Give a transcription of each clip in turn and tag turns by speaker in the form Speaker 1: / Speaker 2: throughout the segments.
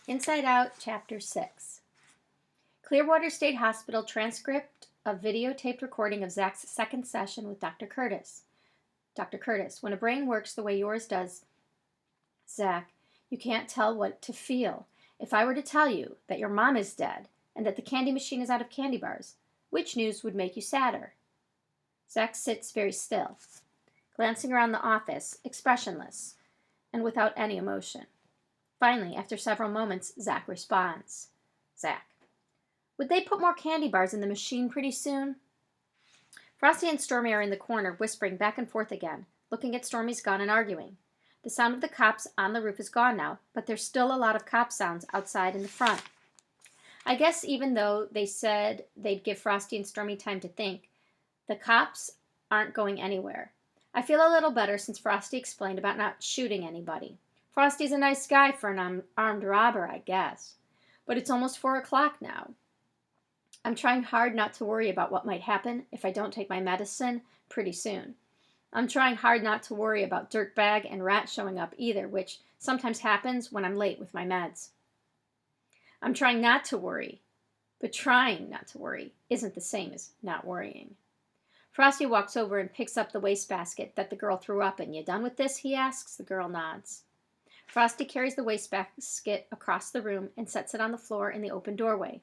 Speaker 1: Inside Out, Chapter 6. Clearwater State Hospital transcript of videotaped recording of Zach's second session with Dr. Curtis. Dr. Curtis, when a brain works the way yours does, Zach, you can't tell what to feel. If I were to tell you that your mom is dead and that the candy machine is out of candy bars, which news would make you sadder? Zach sits very still, glancing around the office, expressionless, and without any emotion. Finally, after several moments, Zach responds. Zach, would they put more candy bars in the machine pretty soon? Frosty and Stormy are in the corner, whispering back and forth again, looking at Stormy's gun and arguing. The sound of the cops on the roof is gone now, but there's still a lot of cop sounds outside in the front. I guess even though they said they'd give Frosty and Stormy time to think, the cops aren't going anywhere. I feel a little better since Frosty explained about not shooting anybody. Frosty's a nice guy for an armed robber, I guess. But it's almost 4 o'clock now. I'm trying hard not to worry about what might happen if I don't take my medicine pretty soon. I'm trying hard not to worry about Dirtbag and Rat showing up either, which sometimes happens when I'm late with my meds. I'm trying not to worry, but trying not to worry isn't the same as not worrying. Frosty walks over and picks up the wastebasket that the girl threw up. And you done with this? He asks. The girl nods. Frosty carries the wastebasket across the room and sets it on the floor in the open doorway.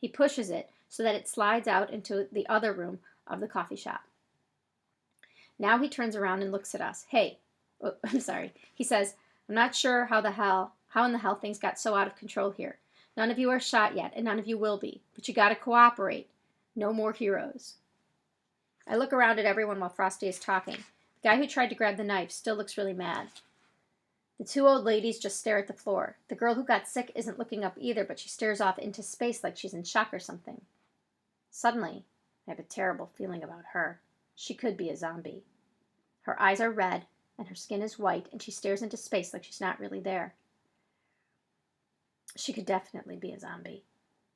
Speaker 1: He pushes it so that it slides out into the other room of the coffee shop. Now he turns around and looks at us. Hey, I'm sorry. He says, I'm not sure how in the hell things got so out of control here. None of you are shot yet, and none of you will be. But you gotta cooperate. No more heroes. I look around at everyone while Frosty is talking. The guy who tried to grab the knife still looks really mad. The 2 old ladies just stare at the floor. The girl who got sick isn't looking up either, but she stares off into space like she's in shock or something. Suddenly, I have a terrible feeling about her. She could be a zombie. Her eyes are red, and her skin is white, and she stares into space like she's not really there. She could definitely be a zombie.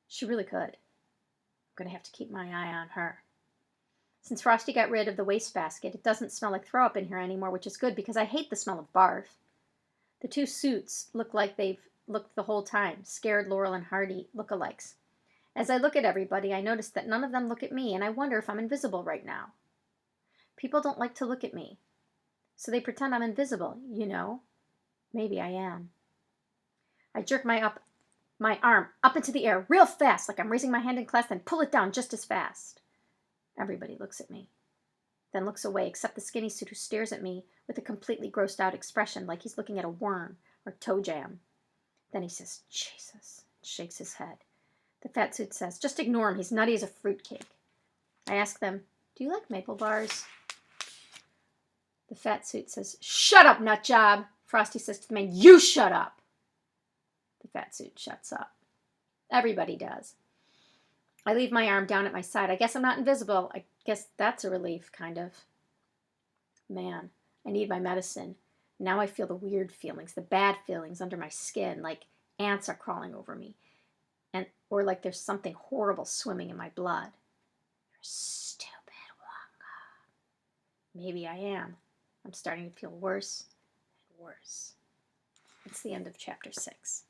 Speaker 1: She really could. I'm going to have to keep my eye on her. Since Frosty got rid of the wastebasket, it doesn't smell like throw-up in here anymore, which is good because I hate the smell of barf. The 2 suits look like they've looked the whole time, scared Laurel and Hardy lookalikes. As I look at everybody, I notice that none of them look at me, and I wonder if I'm invisible right now. People don't like to look at me, so they pretend I'm invisible, you know. Maybe I am. I jerk my arm up into the air real fast, like I'm raising my hand in class, then pull it down just as fast. Everybody looks at me, then looks away, except the skinny suit who stares at me with a completely grossed out expression like he's looking at a worm or toe jam. Then he says, Jesus, and shakes his head. The fat suit says, just ignore him, he's nutty as a fruitcake. I ask them, do you like maple bars? The fat suit says, shut up, nutjob. Frosty says to the man, you shut up. The fat suit shuts up. Everybody does. I leave my arm down at my side. I guess I'm not invisible. I guess that's a relief, kind of. Man, I need my medicine. Now I feel the weird feelings, the bad feelings under my skin, like ants are crawling over me, or like there's something horrible swimming in my blood. You're stupid, Wonka. Maybe I am. I'm starting to feel worse and worse. It's the end of chapter 6.